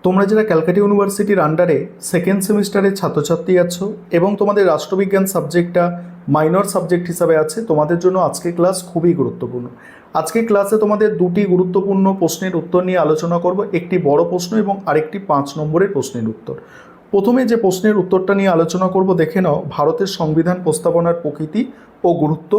তোমরা যারা ক্যালকাটা ইউনিভার্সিটির আন্ডারে সেকেন্ড সেমিস্টারের ছাত্রছাত্রী আছো এবং তোমাদের রাষ্ট্রবিজ্ঞান সাবজেক্টটা মাইনর সাবজেক্ট হিসাবে আছে, তোমাদের জন্য আজকে ক্লাস খুবই গুরুত্বপূর্ণ। আজকে ক্লাসে তোমাদের দুটি গুরুত্বপূর্ণ প্রশ্নের উত্তর নিয়ে আলোচনা করব, একটি বড় প্রশ্ন এবং আরেকটি 5 নম্বরের প্রশ্নের উত্তর। প্রথমে যে প্রশ্নের উত্তরটা নিয়ে আলোচনা করব, দেখে নাও ভারতের সংবিধান প্রস্তাবনার প্রকৃতি ও গুরুত্ব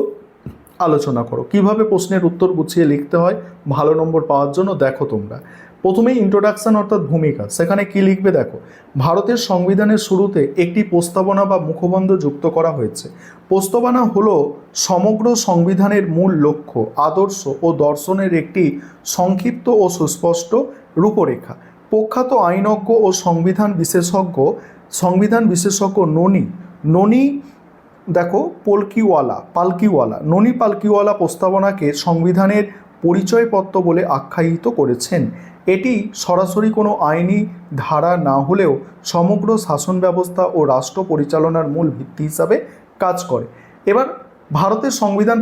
আলোচনা করো। কিভাবে প্রশ্নের উত্তর গুছিয়ে লিখতে হয় ভালো নম্বর পাওয়ার জন্য দেখো তোমরা। প্রথমেই ইন্ট্রোডাকশন অর্থাৎ ভূমিকা, সেখানে কি লিখবে দেখো। ভারতের সংবিধানের শুরুতে একটি প্রস্তাবনা বা মুখবন্ধ যুক্ত করা হয়েছে। প্রস্তাবনা হলো সমগ্র সংবিধানের মূল লক্ষ্য, আদর্শ ও দর্শনের একটি সংক্ষিপ্ত ও সুস্পষ্ট রূপরেখা। প্রখ্যাত আইনজ্ঞ ও সংবিধান বিশেষজ্ঞ ননি দেখো ননি পালকিওয়ালা প্রস্তাবনাকে সংবিধানের পরিচয়পত্র বলে আখ্যায়িত করেছেন। এটি সরাসরি কোনো আইনি ধারা না হলেও সমগ্র শাসন ব্যবস্থা ও রাষ্ট্র পরিচালনার মূল ভিত্তি হিসাবে কাজ করে। এবার ভারতের সংবিধান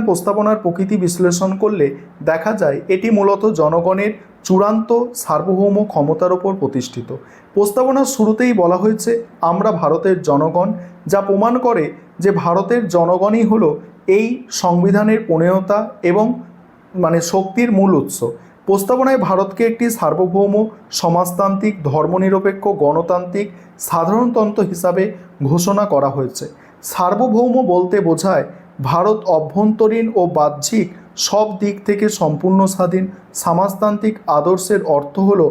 প্রস্তাবনার প্রকৃতি বিশ্লেষণ করলে দেখা যায় এটি মূলত জনগণের চূড়ান্ত সার্বভৌম ক্ষমতার ওপর প্রতিষ্ঠিত। প্রস্তাবনার শুরুতেই বলা হয়েছে আমরা ভারতের জনগণ, যা প্রমাণ করে যে ভারতের জনগণই হলো এই সংবিধানের প্রণেতা এবং শক্তির মূল উৎস। প্রস্তাবনায় ভারতকে একটি সার্বভৌম, সমাজতান্ত্রিক, ধর্মনিরপেক্ষ, গণতান্ত্রিক সাধারণতন্ত্র হিসাবে ঘোষণা করা হয়েছে। সার্বভৌম বলতে বোঝায় ভারত অভ্যন্তরীণ ও বাহ্যিক সব দিক থেকে সম্পূর্ণ স্বাধীন। সমাজতান্ত্রিক আদর্শের অর্থ হল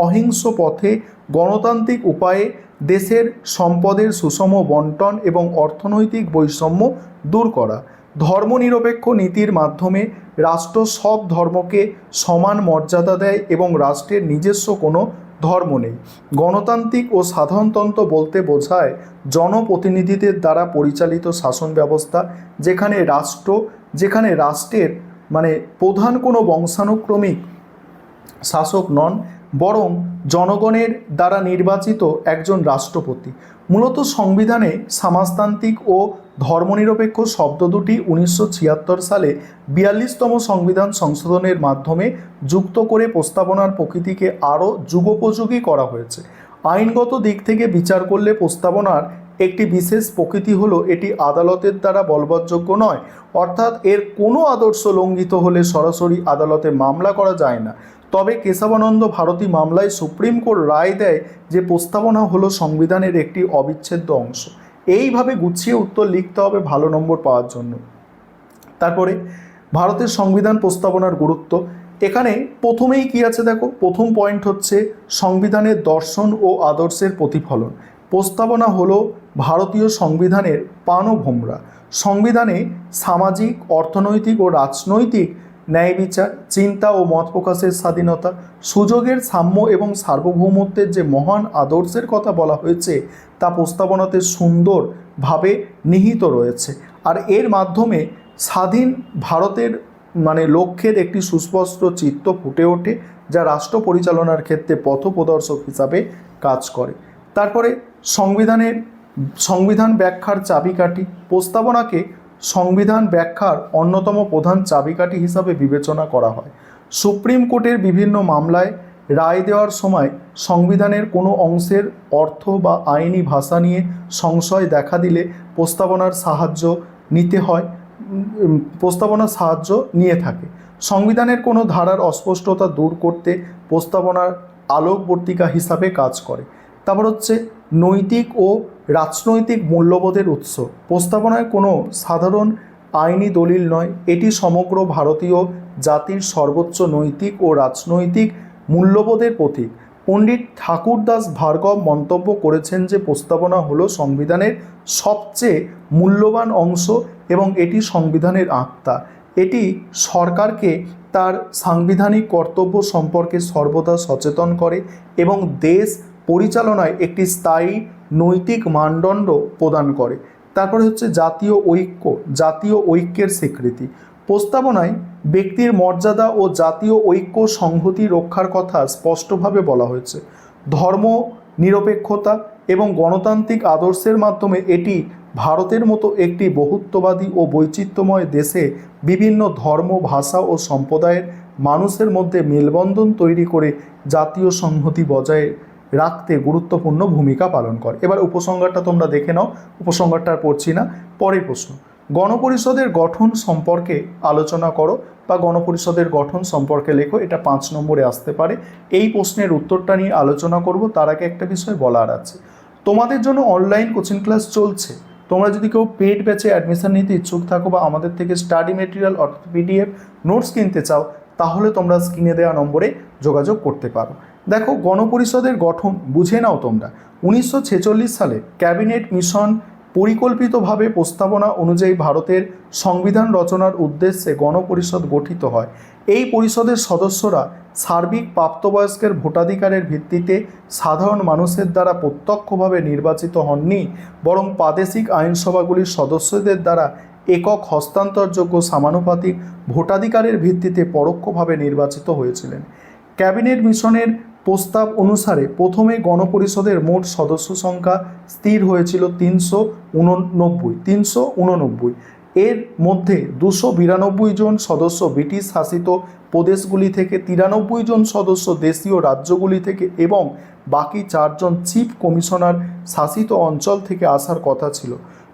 অহিংস পথে গণতান্ত্রিক উপায়ে দেশের সম্পদের সুষম বণ্টন এবং অর্থনৈতিক বৈষম্য দূর করা। ধর্মনিরপেক্ষ নীতির মাধ্যমে রাষ্ট্র সব ধর্মকে সমান মর্যাদা দেয় এবং রাষ্ট্রের নিজস্ব কোনো ধর্ম নেই। গণতান্ত্রিক ও সাধারণতন্ত্র বলতে বোঝায় জনপ্রতিনিধিদের দ্বারা পরিচালিত শাসন ব্যবস্থা, যেখানে রাষ্ট্রের প্রধান কোনো বংশানুক্রমিক শাসক নন, বরং জনগণের দ্বারা নির্বাচিত একজন রাষ্ট্রপতি। মূলত সংবিধানে সমাজতান্ত্রিক ও ধর্মনিরপেক্ষ শব্দ দুটি 1976 সালে 42তম সংবিধান সংশোধনের মাধ্যমে যুক্ত করে প্রস্তাবনার প্রকৃতিকে আরও যুগোপযোগী করা হয়েছে। আইনগত দিক থেকে বিচার করলে প্রস্তাবনার একটি বিশেষ প্রকৃতি হলো এটি আদালতের দ্বারা বলবৎযোগ্য নয়, অর্থাৎ এর কোনো আদর্শ লঙ্ঘিত হলে সরাসরি আদালতে মামলা করা যায় না। তবে কেশবানন্দ ভারতী মামলায় সুপ্রিম কোর্ট রায় দেয় যে প্রস্তাবনা হলো সংবিধানের একটি অবিচ্ছেদ্য অংশ। এইভাবে গুছিয়ে উত্তর লিখতে হবে ভালো নম্বর পাওয়ার জন্য। তারপরে ভারতের সংবিধান প্রস্তাবনার গুরুত্ব, এখানে প্রথমেই কি আছে দেখো। প্রথম পয়েন্ট হচ্ছে সংবিধানের দর্শন ও আদর্শের প্রতিফলন। প্রস্তাবনা হলো ভারতীয় সংবিধানের প্রাণভোমরা। সংবিধানে সামাজিক, অর্থনৈতিক ও রাজনৈতিক ন্যায় বিচার, চিন্তা ও মত প্রকাশের স্বাধীনতা, সুযোগের সাম্য এবং সার্বভৌমত্বের যে মহান আদর্শের কথা বলা হয়েছে তা প্রস্তাবনাতে সুন্দরভাবে নিহিত রয়েছে। আর এর মাধ্যমে স্বাধীন ভারতের লক্ষ্যের একটি সুস্পষ্ট চিত্র ফুটে ওঠে, যা রাষ্ট্র পরিচালনার ক্ষেত্রে পথপ্রদর্শক হিসাবে কাজ করে। তারপরে সংবিধান ব্যাখ্যার চাবিকাঠি। প্রস্তাবনাকে সংবিধান ব্যাখ্যার অন্যতম প্রধান চাবিকাঠি হিসাবে বিবেচনা করা হয়। সুপ্রিম কোর্টের বিভিন্ন মামলায় রায় দেওয়ার সময় সংবিধানের কোনো অংশের অর্থ বা আইনি ভাষা নিয়ে সংশয় দেখা দিলে প্রস্তাবনার সাহায্য নিয়ে থাকে। সংবিধানের কোনো ধারার অস্পষ্টতা দূর করতে প্রস্তাবনার আলোকবর্তিকা হিসাবে কাজ করে। তারপর হচ্ছে নৈতিক ও রাজনৈতিক মূল্যবোধের উৎস। প্রস্তাবনায় কোনো সাধারণ আইনি দলিল নয়, এটি সমগ্র ভারতীয় জাতির সর্বোচ্চ নৈতিক ও রাজনৈতিক মূল্যবোধের প্রতীক। পণ্ডিত ঠাকুরদাস ভার্গব মন্তব্য করেছেন যে প্রস্তাবনা হলো সংবিধানের সবচেয়ে মূল্যবান অংশ এবং এটি সংবিধানের আত্মা। এটি সরকারকে তার সাংবিধানিক কর্তব্য সম্পর্কে সর্বদা সচেতন করে এবং দেশ পরিচালনায় একটি স্থায়ী নৈতিক মানদণ্ড প্রদান করে। তারপরে হচ্ছে জাতীয় ঐক্যের স্বীকৃতি। প্রস্তাবনায় ব্যক্তির মর্যাদা ও জাতীয় ঐক্য সংহতি রক্ষার কথা স্পষ্টভাবে বলা হয়েছে। ধর্ম নিরপেক্ষতা এবং গণতান্ত্রিক আদর্শের মাধ্যমে এটি ভারতের মতো একটি বহুত্ববাদী ও বৈচিত্র্যময় দেশে বিভিন্ন ধর্ম, ভাষা ও সম্প্রদায়ের মানুষের মধ্যে মেলবন্ধন তৈরি করে জাতীয় সংহতি বজায় রাখতে গুরুত্বপূর্ণ ভূমিকা পালন করে। এবার উপসংহারটা তোমরা দেখে নাও, উপসংহারটা আর পড়ছি না। পরের প্রশ্ন, গণপরিষদের গঠন সম্পর্কে আলোচনা করো বা গণপরিষদের গঠন সম্পর্কে লেখো। এটা 5 নম্বরে আসতে পারে। এই প্রশ্নের উত্তরটা নিয়ে আলোচনা করব। তার আগে একটা বিষয় বলার আছে, তোমাদের জন্য অনলাইন কোচিং ক্লাস চলছে। তোমরা যদি কেউ পেড ব্যাচে অ্যাডমিশন নিতে ইচ্ছুক থাকো বা আমাদের থেকে স্টাডি মেটেরিয়াল অর্থাৎ পিডিএফ নোটস কিনতে চাও, তাহলে তোমরা স্ক্রিনে দেওয়া নম্বরে যোগাযোগ করতে পারো। দেখো, গণপরিষদের গঠন বুঝে নাও তোমরা। 1946 সালে ক্যাবিনেট মিশন পরিকল্পিতভাবে প্রস্তাবনা অনুযায়ী ভারতের সংবিধান রচনার উদ্দেশ্যে গণপরিষদ গঠিত হয়। এই পরিষদের সদস্যরা সার্বিক প্রাপ্তবয়স্কের ভোটাধিকারের ভিত্তিতে সাধারণ মানুষের দ্বারা প্রত্যক্ষভাবে নির্বাচিত হননি, বরং প্রাদেশিক আইনসভাগুলির সদস্যদের দ্বারা একক হস্তান্তরযোগ্য সমানুপাতিক ভোটাধিকারের ভিত্তিতে পরোক্ষভাবে নির্বাচিত হয়েছিলেন। ক্যাবিনেট মিশনের প্রস্তাব অনুসারে প্রথমে গণপরিষদের মোট সদস্য সংখ্যা স্থির হয়েছিল 389। এর মধ্যে 292 জন সদস্য ব্রিটিশ শাসিত প্রদেশগুলি থেকে, 93 জন সদস্য দেশীয় রাজ্যগুলি থেকে এবং বাকি 4 জন চিফ কমিশনার শাসিত অঞ্চল থেকে আসার কথা ছিল।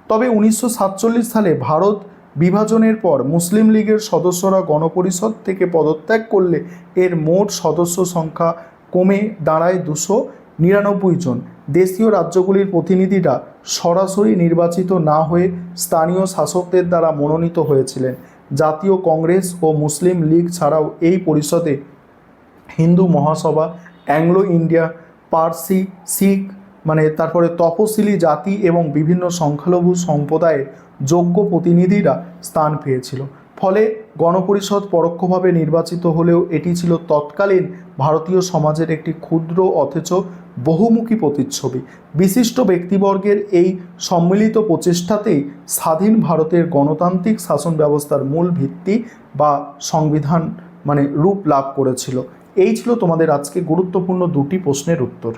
তবে 1947 সালে ভারত বিভাজনের পর মুসলিম লীগের সদস্যরা গণপরিষদ থেকে পদত্যাগ করলে এর মোট সদস্য সংখ্যা কমে দাঁড়ায় 299 জন। দেশীয় রাজ্যগুলির প্রতিনিধিরা সরাসরি নির্বাচিত না হয়ে স্থানীয় শাসকদের দ্বারা মনোনীত হয়েছিলেন। জাতীয় কংগ্রেস ও মুসলিম লীগ ছাড়াও এই পরিষদে হিন্দু মহাসভা, অ্যাংলো ইন্ডিয়া, পার্সি, শিখ তারপরে তপশিলি জাতি এবং বিভিন্ন সংখ্যালঘু সম্প্রদায়ের যোগ্য প্রতিনিধিরা স্থান পেয়েছিল। ফলে গণপরিষদ পরোক্ষভাবে নির্বাচিত হলেও এটি ছিল তৎকালীন ভারতীয় সমাজের একটি ক্ষুদ্র অথচ বহুমুখী প্রতিচ্ছবি। বিশিষ্ট ব্যক্তিবর্গের এই সম্মিলিত প্রচেষ্টাতেই স্বাধীন ভারতের গণতান্ত্রিক শাসন ব্যবস্থার মূল ভিত্তি বা সংবিধান রূপ লাভ করেছিল। এই ছিল তোমাদের আজকে গুরুত্বপূর্ণ 2টি প্রশ্নের উত্তর।